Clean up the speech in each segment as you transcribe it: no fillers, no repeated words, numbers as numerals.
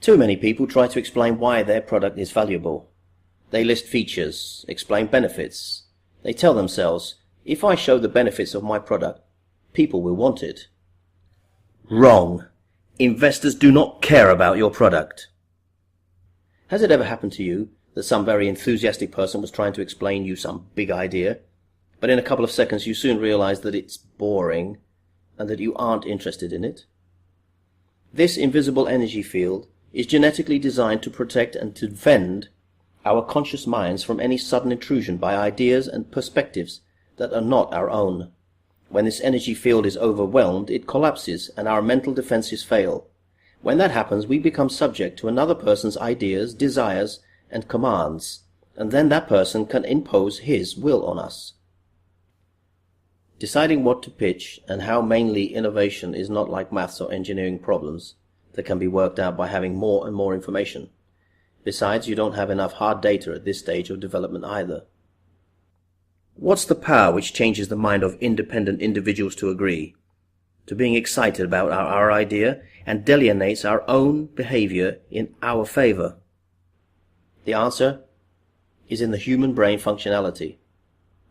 Too many people try to explain why their product is valuable. They list features, explain benefits. They tell themselves, if I show the benefits of my product, people will want it. Wrong. Investors do not care about your product. Has it ever happened to you that some very enthusiastic person was trying to explain you some big idea, but in a couple of seconds you soon realize that it's boring and that you aren't interested in it? This invisible energy field is genetically designed to protect and to defend our conscious minds from any sudden intrusion by ideas and perspectives that are not our own. When this energy field is overwhelmed, it collapses and our mental defenses fail. When that happens, we become subject to another person's ideas, desires, and commands, and then that person can impose his will on us. Deciding what to pitch and how mainly innovation is not like maths or engineering problems that can be worked out by having more and more information. Besides, you don't have enough hard data at this stage of development either. What's the power which changes the mind of independent individuals to agree, to being excited about our idea, and delineates our own behavior in our favor? The answer is in the human brain functionality.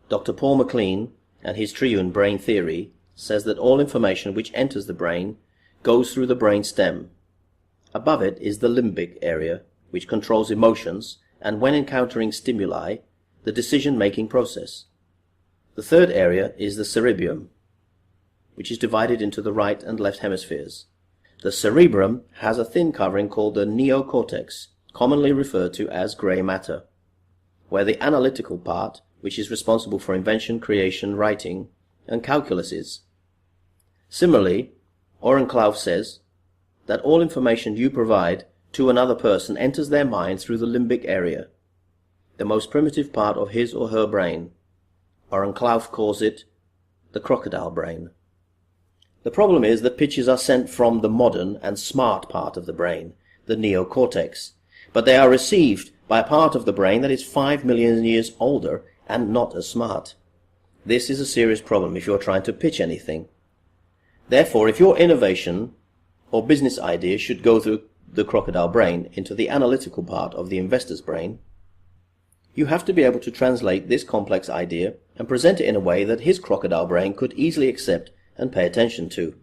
Dr. Paul MacLean and his triune brain theory says that all information which enters the brain goes through the brain stem. Above it is the limbic area, which controls emotions and, when encountering stimuli, the decision-making process. The third area is the cerebrum, which is divided into the right and left hemispheres. The cerebrum has a thin covering called the neocortex, commonly referred to as grey matter, where the analytical part, which is responsible for invention, creation, writing, and calculus is. Similarly, Oren Klaff says that all information you provide to another person enters their mind through the limbic area, the most primitive part of his or her brain. Oren Klaff calls it the crocodile brain. The problem is that pitches are sent from the modern and smart part of the brain, the neocortex, but they are received by a part of the brain that is 5 million years older and not as smart. This is a serious problem if you're trying to pitch anything. Therefore, if your innovation or business idea should go through the crocodile brain into the analytical part of the investor's brain, you have to be able to translate this complex idea and present it in a way that his crocodile brain could easily accept and pay attention to.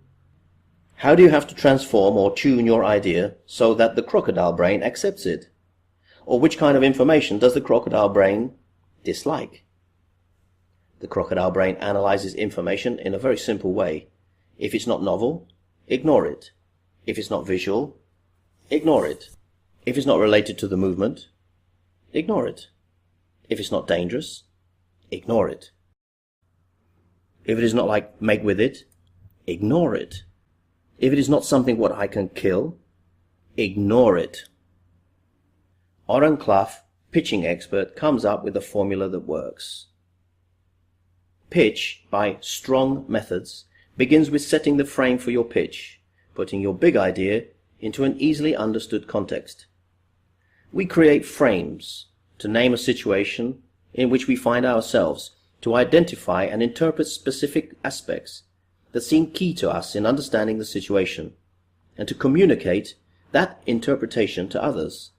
How do you have to transform or tune your idea so that the crocodile brain accepts it? Or which kind of information does the crocodile brain dislike? The crocodile brain analyzes information in a very simple way. If it's not novel, ignore it. If it's not visual, ignore it. If it's not related to the movement, ignore it. If it's not dangerous, ignore it. If it is not like make with it, ignore it. If it is not something what I can kill, ignore it. Oren Klaff, pitching expert, comes up with a formula that works. Pitch, by strong methods, begins with setting the frame for your pitch, putting your big idea into an easily understood context. We create frames to name a situation in which we find ourselves, to identify and interpret specific aspects that seem key to us in understanding the situation, and to communicate that interpretation to others.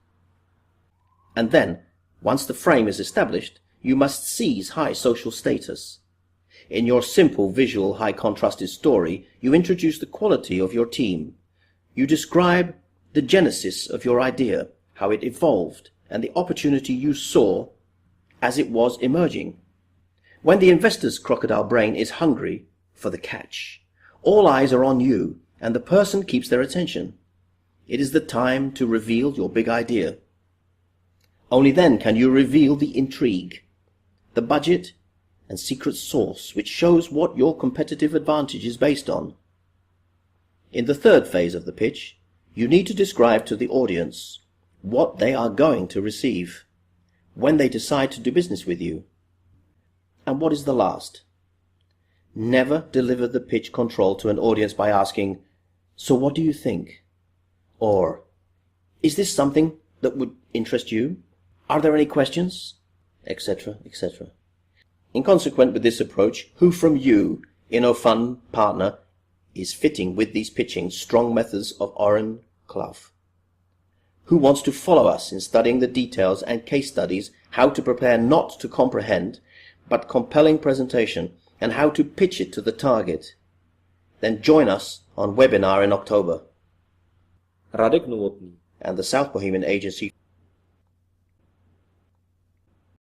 And then, once the frame is established, you must seize high social status. In your simple visual high contrasted story, you introduce the quality of your team. You describe the genesis of your idea, how it evolved, and the opportunity you saw as it was emerging. When the investor's crocodile brain is hungry for the catch, all eyes are on you, and the person keeps their attention. It is the time to reveal your big idea. Only then can you reveal the intrigue, the budget, and secret sauce which shows what your competitive advantage is based on. In the third phase of the pitch, you need to describe to the audience what they are going to receive when they decide to do business with you. And what is the last? Never deliver the pitch control to an audience by asking, "So what do you think?" Or, "Is this something that would interest you? Are there any questions?" etc., etc. In consequence with this approach, who from you, InnoFun partner, is fitting with these pitching strong methods of Oren Klaff? who wants to follow us in studying the details and case studies, how to prepare not to comprehend, but compelling presentation, and how to pitch it to the target, then join us on webinar in October. Radek Novotný. And the South Bohemian Agency